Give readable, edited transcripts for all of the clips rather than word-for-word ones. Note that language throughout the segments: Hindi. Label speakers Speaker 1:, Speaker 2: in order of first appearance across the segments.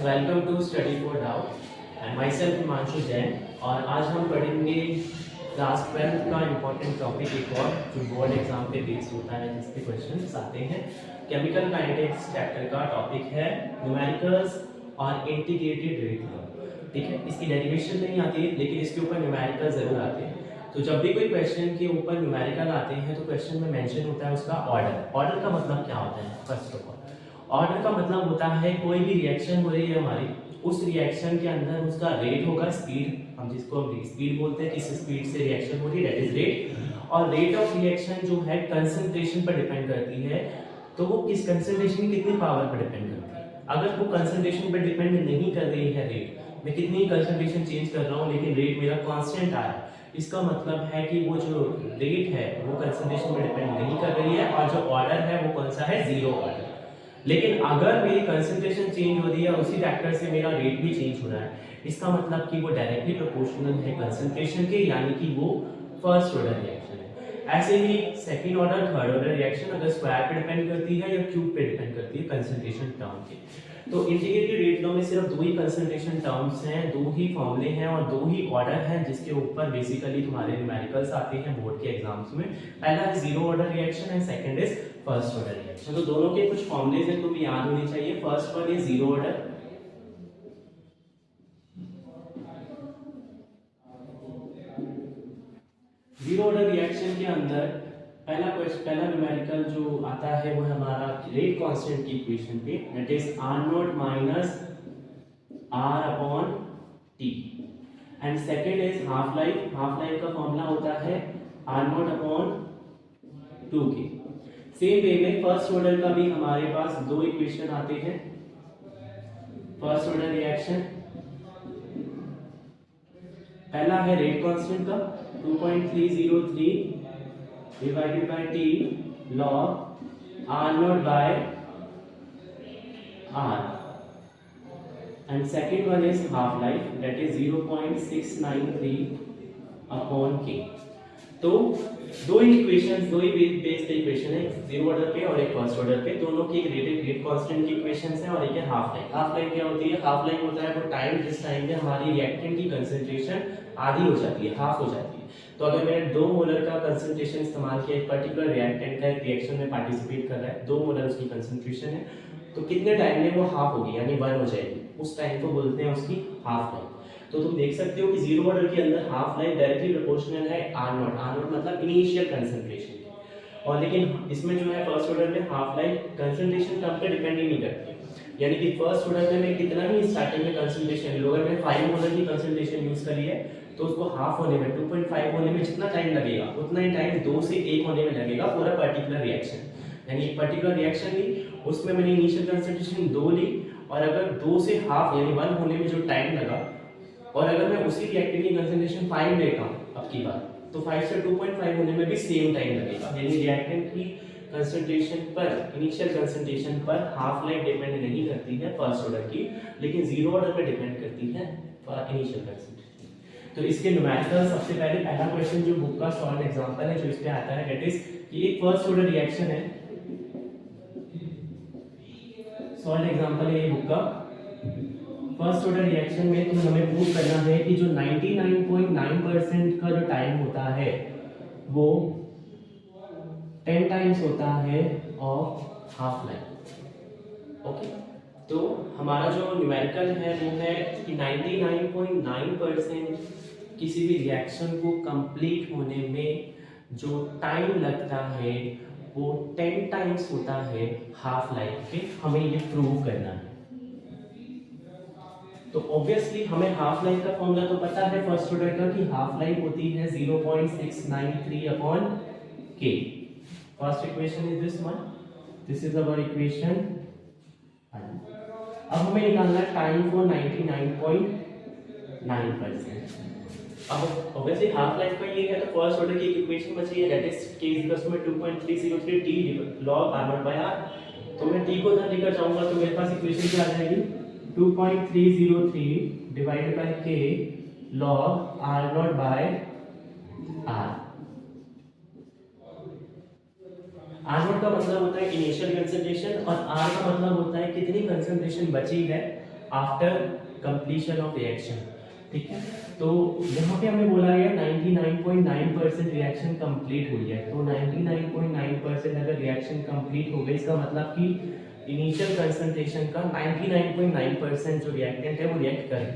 Speaker 1: Welcome to study for doubt and myself Himanshu Jain. और आज हम पढ़ेंगे क्लास 12 का इम्पोर्टेंट टॉपिक एक और जो बोर्ड एग्जाम पे बेस्ड होता है, जिसके क्वेश्चन आते हैं। केमिकल काइनेटिक्स चैप्टर का टॉपिक है न्यूमेरिकल्स और इंटीग्रेटेड रेट लॉ। ठीक है, इसकी डेरिवेशन नहीं आती है लेकिन इसके ऊपर न्यूमेरिकल जरूर आते हैं। तो जब भी कोई क्वेश्चन के ऊपर न्यूमेरिकल आते हैं तो क्वेश्चन में मेंशन होता है उसका ऑर्डर। ऑर्डर का मतलब क्या होता है? फर्स्ट ऑफ ऑल ऑर्डर का मतलब होता है कोई भी रिएक्शन हो रही है हमारी, उस रिएक्शन के अंदर उसका रेट होगा, स्पीड, हम जिसको स्पीड बोलते हैं, किस स्पीड से रिएक्शन हो रही है, दैट इज रेट। और रेट ऑफ रिएक्शन जो है कंसंट्रेशन पर डिपेंड करती है, तो वो किस कंसंट्रेशन की कितनी पावर पर डिपेंड करती है। अगर वो कंसंट्रेशन पर डिपेंड नहीं कर रही है, रेट मैं कितनी कंसंट्रेशन चेंज कर रहा हूँ लेकिन रेट मेरा कांस्टेंट आ रहा है, इसका मतलब है कि वो जो रेट है वो कंसंट्रेशन पर डिपेंड नहीं कर रही है, और जो ऑर्डर है वो कौन सा है? Zero order. लेकिन अगर मेरी कंसंट्रेशन चेंज हो रही है, उसी फैक्टर से मेरा रेट भी चेंज हो रहा है, इसका मतलब कि वो डायरेक्टली प्रोपोर्शनल है कंसंट्रेशन के, यानी कि वो फर्स्ट ऑर्डर रिएक्शन है। ऐसे ही second order, third order reaction अगर स्क्वायर पे डिपेंड करती है या क्यूब पे डिपेंड करती है कंसंट्रेशन टर्म के। तो इंटीग्रेटेड रेट लॉ में सिर्फ दो ही कंसंट्रेशन टर्म्स हैं, दो ही फॉर्मूले हैं और दो ही ऑर्डर हैं जिसके ऊपर बेसिकली तुम्हारे न्यूमेरिकल्स आते हैं बोर्ड के एग्जाम्स में। पहला है zero order reaction and second is first order reaction. तो दोनों के कुछ फॉर्मूलेज हैं, तुम्हें याद होने चाहिए। First one is zero order, zero order reaction के अंदर पहला न्यूमेरिकल जो आता है वो हमारा रेट कांस्टेंट की इक्वेशन पे, that is R not minus R upon T. And second is half life. Half life का फॉर्मूला होता है R not upon 2k। Same way में फर्स्ट ऑर्डर का भी हमारे पास दो इक्वेशन आते हैं। फर्स्ट ऑर्डर रिएक्शन पहला है रेट कांस्टेंट का 2.303 divided by t log r naught by r, and second one is half life, that is 0.693 upon k। तो दो ही इक्वेशन, दो ही बेस्ड इक्वेशन है, जीरो ऑर्डर पे और एक फर्स्ट ऑर्डर पे। दोनों की एक रेट कांस्टेंट की इक्वेशंस है और एक है हाफ लाइफ। हाफ लाइफ क्या होती है? हाफ लाइफ होता है वो टाइम जिस टाइम पे हमारी रिएक्टेंट की कंसंट्रेशन आधी हो जाती है, हाफ हो जाती है। तो अगर मैंने 2 मोलर का कंसंट्रेशन इस्तेमाल किया, एक पर्टिकुलर रिएक्टेंट का एक रिएक्शन में पार्टिसिपेट कर रहा है, 2 मोलर उसकी कंसंट्रेशन है, तो कितने टाइम में वो हाफ होगी यानी 1 हो जाएगी, उस टाइम को बोलते हैं उसकी हाफ लाइफ। तो तुम देख सकते हो कि जीरो ऑर्डर के अंदर हाफ लाइफ डायरेक्टली प्रोपोर्शनल है आर नॉट। आर नॉट मतलब इनिशियल कंसंट्रेशन की, और लेकिन इसमें जो है फर्स्ट ऑर्डर में हाफ लाइफ कंसंट्रेशन टर्म पे डिपेंड ही नहीं करती है। यानी कि फर्स्ट ऑर्डर में मैं कितना ही स्टार्टिंग में कंसंट्रेशन लूं, अगर मैं 5 मोलर की कंसंट्रेशन यूज करी है तो उसको हाफ होने में 2.5 होने में जितना टाइम लगेगा उतना ही टाइम 2 से 1 होने में लगेगा फॉर अ पर्टिकुलर रिएक्शन। यानी एक पर्टिकुलर रिएक्शन ली, उसमें मैंने इनिशियल कंसंट्रेशन 2 ली, और अगर 2 से हाफ यानी 1 होने में जो टाइम लगा, और अगर मैं उसी रिएक्टेंट की कंसंट्रेशन 5 लेता हूं अब की बार, तो 5 से 2.5 होने में भी सेम टाइम लगेगा। यानी रिएक्टेंट की कंसंट्रेशन पर, इनिशियल कंसंट्रेशन पर हाफ लाइफ डिपेंड नहीं करती है फर्स्ट ऑर्डर की, लेकिन जीरो ऑर्डर पे डिपेंड करती है इनिशियल कंसंट्रेशन। तो इसके न्यूमेरिकल सबसे पहला क्वेश्चन जो बुक का सॉल्व एग्जांपल है जो इस पे आता है, दैट इज कि एक फर्स्ट ऑर्डर रिएक्शन है, सॉल्व एग्जांपल है ये बुक का। फर्स्ट ऑर्डर रिएक्शन में तो हमें प्रूव करना है कि जो 99.9% का जो टाइम होता है वो 10 टाइम्स होता है ऑफ हाफ लाइफ। ओके, तो हमारा जो न्यूमेरिकल है वो है कि 99.9% किसी भी रिएक्शन को कंप्लीट होने में जो टाइम लगता है वो 10 टाइम्स होता है हाफ लाइफ के। हमें ये प्रूव करना है। तो ऑब्वियसली हमें हाफ लाइफ का फॉर्मूला तो पता है फर्स्ट ऑर्डर का कि हाफ लाइफ होती है 0.693 upon k। First equation is this one, this is our equation. अब हमें निकालना है टाइम फॉर 99.9%। अब ऑब्वियसली हाफ लाइफ का ये है, तो फर्स्ट ऑर्डर की इक्वेशन बची है, that is k 2.303 t log r naught by r। तो मैं t को उधर लेकर जाऊंगा तो मेरे पास इक्वेशन क्या आ जाएगी? 2.303 divided bye k log r naught by r। r naught का मतलब होता है इनिशियल कंसंट्रेशन और r का मतलब होता है कितनी कंसंट्रेशन बची है आफ्टर कंप्लीशन ऑफ रिएक्शन। ठीक है, तो यहाँ पे हमें बोला गया 99.9% रिएक्शन कंप्लीट हुई है। तो 99.9% अगर रिएक्शन कंप्लीट हो गई, इसका मतलब कि इनिशियल कंसंट्रेशन का 99.9% जो रिएक्टेंट है वो रिएक्ट करें।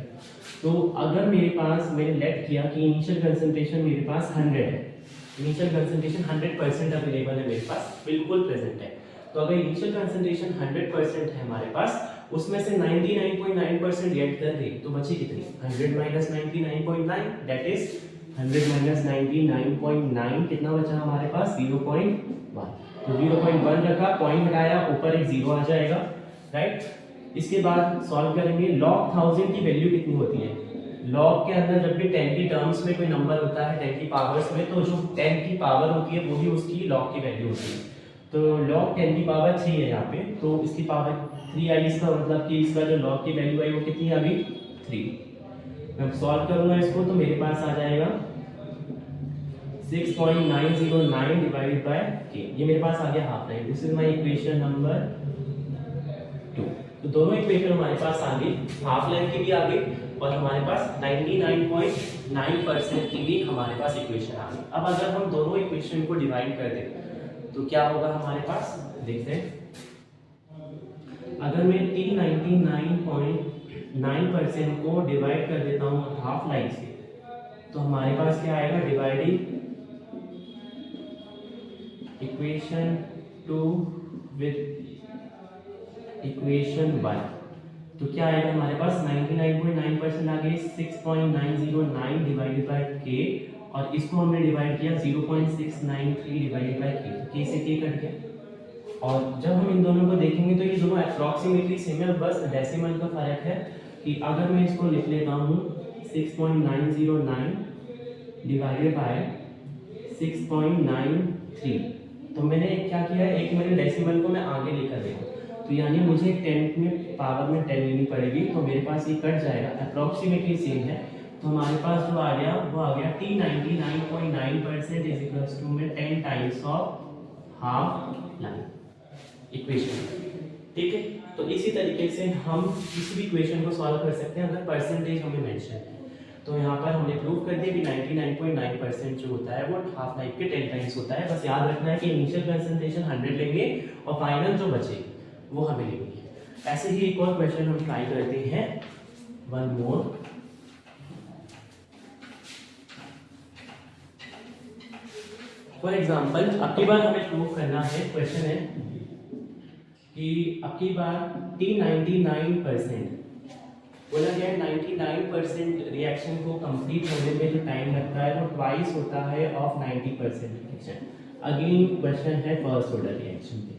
Speaker 1: तो अगर मेरे पास, मैंने लेट किया कि इनिशियल कंसंट्रेशन मेरे पास 100 है, इनिशियल कंसंट्रेशन 100% अवेलेबल है मेरे पास, बिल्कुल प्रेजेंट है। तो अगर इनिशियल कंसंट्रेशन 100% है हमारे पास, उसमें से 99.9% रिएक्ट कर रही, तो बची कितनी? 100 माइनस 99.9, दैट इज 100 माइनस 99.9 कितना बचा हमारे पास? 0.1। तो 0.1 रखा, पॉइंट हटाया, ऊपर एक जीरो आ जाएगा, राइट। इसके बाद सॉल्व करेंगे। log 1000 की वैल्यू कितनी होती है? log के अंदर जब भी 10 की टर्म्स में कोई नंबर होता है 10 की पावर्स में, तो जो 10 की पावर होती है वो ही उसकी log की वैल्यू होती है। तो log 10 की पावर 3 है यहाँ पे, तो इसकी पावर 3 आई, इसका मतलब कि इसका जो log की वैल्यू आई वो कितनी आ गई? 3। मैं सॉल्व करूंगा इसको तो मेरे पास आ जाएगा 6.909 डिवाइडेड बाय k। ये मेरे पास आ गया half line. This is my equation number 2। तो दोनों इक्वेशन हमारे पास आ गई, हाफ लाइन की भी आ गई और हमारे पास 99.9% की भी हमारे पास इक्वेशन आ गई। अब अगर हम दोनों इक्वेशन को डिवाइड कर दें तो क्या होगा हमारे पास? देखते हैं। अगर मैं T 99.9% को डिवाइड कर देता हूँ हाफ लाइन से, तो हमारे पास क्या आएगा? डिवाइडिंग इक्वेशन 2 विद इक्वेशन 1, तो क्या आएगा हमारे पास? 99.9% आ गए, 6.909 डिवाइडेड बाय k, और इसको हमने डिवाइड किया 0.693 डिवाइडेड बाय k से k कट गया। और जब हम इन दोनों को देखेंगे तो ये दोनों अप्रॉक्सीमेटली सेम है, बस डेसिमल का फर्क है कि अगर मैं इसको लिख लेता हूँ 6.909 डिवाइडेड बाय 6.93, तो मैंने क्या किया है, एक मैंने डेसिमल को मैं आगे लेकर देखा, तो यानी मुझे 10 में पावर में 10 लेनी पड़ेगी, तो मेरे पास ये कट जाएगा, अप्रॉक्सीमेटली सेम है। तो हमारे पास जो आ गया वो आ गया T 99.9% इज इक्वल्स टू में 10 times of half line equation. ठीक है, तो इसी तरीके से हम किसी भी इक्वेशन को सॉल्व कर सकते हैं अगर परसेंटेज हमें मेंशन है। तो यहाँ पर हमने प्रूव कर दिया कि 99.9% जो होता है वो हाफ लाइफ के 10 टाइम्स होता है। बस याद रखना है कि इनिशियल कंसंट्रेशन 100 लेंगे और फाइनल जो बचेगी वो हमें लेंगे। ऐसे ही एक और क्वेश्चन हम ट्राई करते हैं, वन मोर। फॉर एग्जाम्पल, अब की बार हमें प्रूव करना है, क्वेश्चन है कि अब की बार T 99% बोला गया 99% रिएक्शन को कंप्लीट होने में जो टाइम लगता है वो ट्वाइस होता है ऑफ 90% रिएक्शन। अगेन क्वेश्चन है फर्स्ट ऑर्डर रिएक्शन पे,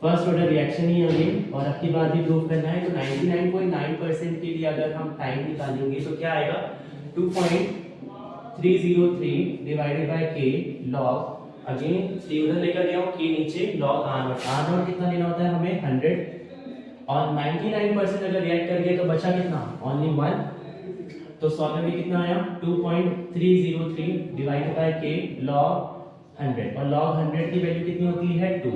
Speaker 1: फर्स्ट ऑर्डर रिएक्शन ही अगेन, और अब की बार भी प्रूव करना है। तो 99.9% के लिए अगर हम टाइम निकालेंगे तो क्या आएगा? 2.303 divided bye k log, again 3 उधर लेकर गया हूँ, k नीचे, log r0। r0 कितना लेना होता है हमें? 100, और 99% अगर रिएक्ट कर गए तो बचा कितना? ओनली 1। तो सॉल्व में कितना आया? 2.303 डिवाइडेड बाय k log 100, और log 100 की वैल्यू कितनी होती है? 2।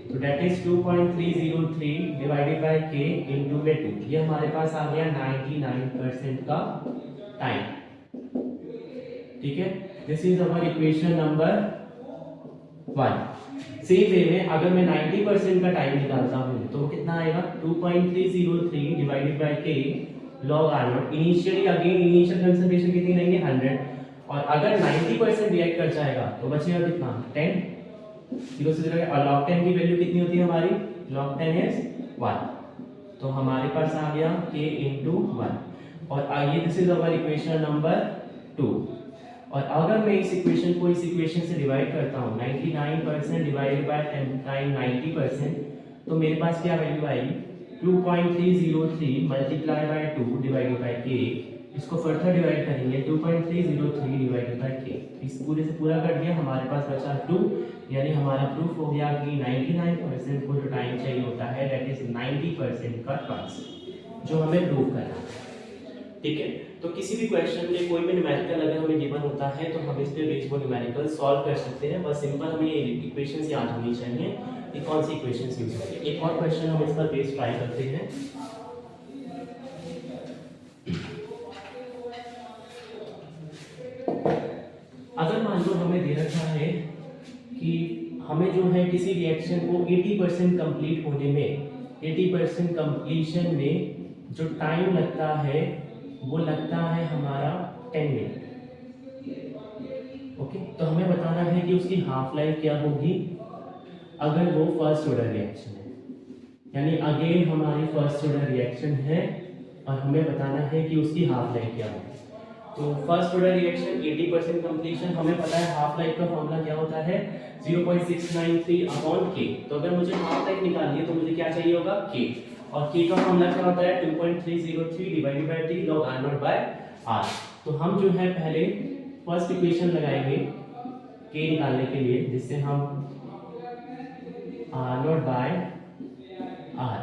Speaker 1: तो that is 2.303 divided bye k into में 2। ये हमारे पास आ गया 99% का टाइम। ठीक है, this is our equation number 1। Same way में अगर मैं 90% का टाइम निकालता हूँ तो कितना आएगा? 2.303 divided bye k log r0। Initially again initial concentration कितनी लेंगे? 100, और अगर 90% रिएक्ट कर जाएगा तो बचेगा कितना? 10, 0 से 0, और log 10 की वैल्यू कितनी होती है हमारी? log 10 is 1। तो हमारे पास आ गया k into 1, और आइए this is our equation number 2। और अगर मैं इस इक्वेशन को इस इक्वेशन से डिवाइड करता हूँ 99% डिवाइडेड बाय 10 टाइम 90%, तो मेरे पास क्या वैल्यू आएगी? 2.303 multiply by 2 divided by k। इसको फर्दर डिवाइड करेंगे 2.303 डिवाइडेड बाय k, इस पूरे से पूरा कट गया, हमारे पास बचा 2। यानी हमारा प्रूफ हो गया कि 99% को जो टाइम चाहिए होता है दैट इज 90% का ट्वाइस, जो हमें प्रूव करना है। ठीक है, तो किसी भी क्वेश्चन में कोई भी न्यूमेरिकल अगर हमें गिवन होता है तो हम इस पे बेस्ड वो न्यूमेरिकल सॉल्व कर सकते हैं। बस सिंपल हमें ये इक्वेशंस याद होनी चाहिए कि कौन सी इक्वेशंस यूज करें। एक और क्वेश्चन हम इस पर बेस्ड ट्राई करते हैं। कि हमें जो है किसी रिएक्शन को 80% कंप्लीट होने में, 80% कंप्लीशन में जो टाइम लगता है वो लगता है हमारा 10 मिनट। ओके, तो हमें बताना है कि उसकी हाफ लाइफ क्या होगी अगर वो फर्स्ट ऑर्डर रिएक्शन है, यानी अगेन हमारी फर्स्ट ऑर्डर रिएक्शन है और हमें बताना है कि उसकी हाफ लाइफ क्या होगी। तो फर्स्ट ऑर्डर रिएक्शन 80% कंप्लीशन, हमें पता है हाफ लाइफ का फॉर्मूला क्या होता है 0.693 अपॉन के। तो अगर मुझे हाफ लाइफ निकालनी है तो मुझे क्या चाहिए होगा के, और के का फॉर्मूला क्या होता है 2.303 divided by T log r not by r। तो हम जो है पहले फर्स्ट इक्वेशन लगाएंगे के निकालने के लिए, जिससे हम r not by r,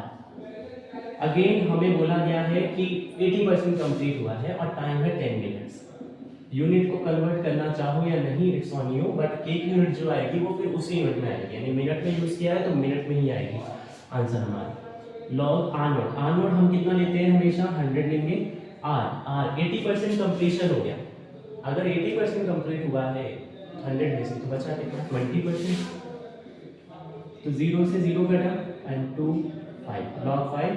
Speaker 1: again हमें बोला गया है कि 80% कंप्लीट हुआ है और टाइम है 10 मिनट्स। यूनिट को कन्वर्ट करना चाहो या नहीं इट्स ऑन यू, बट के की यूनिट जो आएगी वो फिर उसी यूनिट में आएगी, यानी मिनट में यूज किया है तो मिनट में ही आएगी आंसर हमारा। लॉग r नॉट हम कितना लेते हैं हमेशा 100 लेंगे। r 80% कंप्लीशन हो गया, अगर 80% कंप्लीट हुआ है 100 में से तो बचा कितना 20%, तो 0 से 0 घटा एंड 2 5 लॉग 5,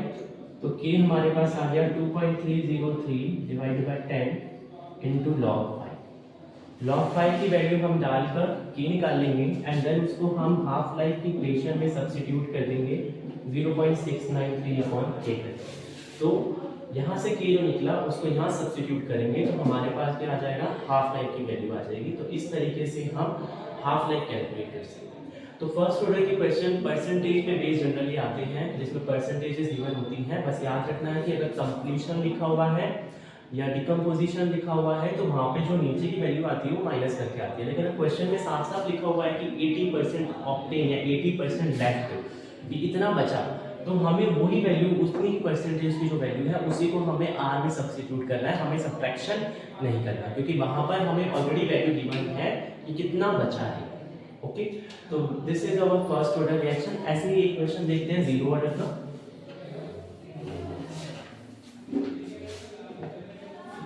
Speaker 1: तो k हमारे पास आ गया 2.303 divided bye 10 into log 5। Log 5 की वैल्यू हम डालकर k निकाल लेंगे एंड देन उसको हम हाफ लाइफ की इक्वेशन में सब्स्टिट्यूट कर देंगे 0.693 अपॉन k करके। तो यहाँ से k जो निकला उसको यहाँ सब्स्टिट्यूट करेंगे तो हमारे पास क्या आ जाएगा हाफ लाइफ की वैल्यू आ जाएगी। तो इस तरीके से हम हाफ लाइफ कैलकुलेट कर सकते हैं। तो फर्स्ट ऑर्डर के क्वेश्चन परसेंटेज पे बेस्ड जनरली आते हैं, जिसमें परसेंटेजेस गिवन होती हैं। बस याद रखना है कि अगर कंप्लीशन लिखा हुआ है या डिकम्पोजिशन लिखा हुआ है तो वहाँ पे जो नीचे की वैल्यू आती है वो माइनस करके आती है, लेकिन अगर क्वेश्चन में साफ साफ लिखा हुआ है कि 80% ऑप्टेन या 80% लेफ्ट, इतना बचा, तो हमें वही वैल्यू, उतनी परसेंटेज की जो वैल्यू है उसी को हमें आर में सब्स्टिट्यूट करना है, हमें सब्ट्रैक्शन नहीं करना, क्योंकि वहाँ पर हमें ऑलरेडी वैल्यू गिवन है कि कितना बचा है। ओके, तो this is our first order reaction. ऐसे ही एक क्वेश्चन देखते हैं जीरो ऑर्डर का।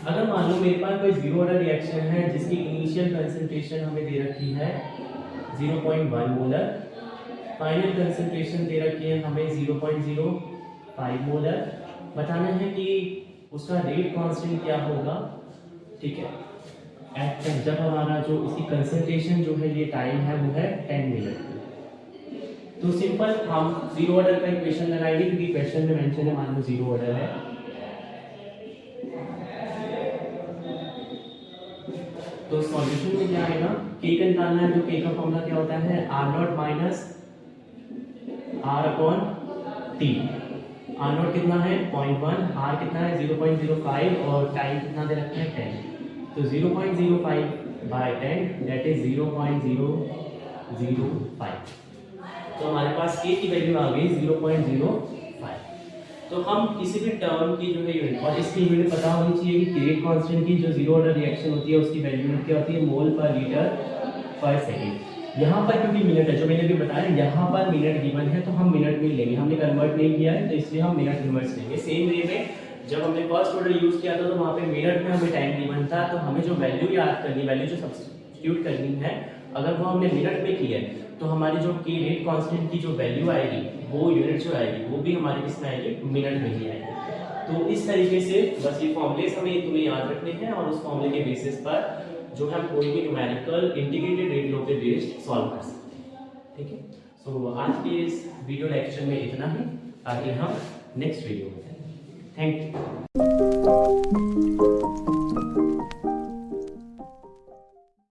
Speaker 1: अगर मान लो मेरे पास कोई जीरो ऑर्डर रिएक्शन है जिसकी इनिशियल कंसंट्रेशन हमें दे रखी है 0.1 मोलर, फाइनल कंसंट्रेशन दे रखी है हमें 0.05 मोलर, बताना है कि उसका रेट कांस्टेंट क्या होगा। ठीक है, एट जब हमारा जो इसकी कंसंट्रेशन जो है ये टाइम है वो है 10 मिनट। तो सिंपल हम जीरो ऑर्डर का इक्वेशन लगाएंगे क्योंकि क्वेश्चन में मेंशन है, मान लो जीरो ऑर्डर है। तो सॉल्यूशन में क्या आएगा, के का निकालना है, तो के का फॉर्मूला क्या होता है r not minus r upon T. r not कितना है 0.1, r कितना है 0.05 और टाइम कितना दे रखते हैं 10, तो 0.05 बाय 10 दैट इज 0.005। तो हमारे पास k की वैल्यू आ गई 0.05। तो हम किसी भी टर्म की जो है यूनिट, और इसकी यूनिट पता होनी चाहिए कि रेट कांस्टेंट की जो जीरो ऑर्डर रिएक्शन होती है उसकी वैल्यू क्या होती है मोल पर लीटर पर सेकेंड। यहाँ पर क्योंकि मिनट है, जो मैंने भी बताया यहाँ पर मिनट गिवन है तो हम मिनट में लेंगे, हमने कन्वर्ट नहीं किया है तो इसलिए हम मिनट इनवर्स लेंगे। सेम वे में जब हमने फर्स्ट ऑर्डर यूज किया था तो वहाँ पे मिनट में हमें टाइम गिवन था, तो हमें जो वैल्यू याद करनी, वैल्यू जो सब्स्टिट्यूट करनी है, अगर वो हमने मिनट में की है तो हमारी जो की रेट कांस्टेंट की जो वैल्यू आएगी वो यूनिट जो आएगी वो भी हमारी किस में आएगी, मिनट में ही आएगी। तो इस तरीके से बस ये फॉर्मूलेस हमें तुम्हें याद रखने हैं और उस फॉर्मूले के बेसिस पर जो हम कोई भी न्यूमेरिकल इंटीग्रेटेड रेट लॉ पे बेस्ड सॉल्व कर सकते हैं। ठीक है, सो आज के इस वीडियो लेक्चर में इतना ही, आगे हम नेक्स्ट वीडियो में। Thank you.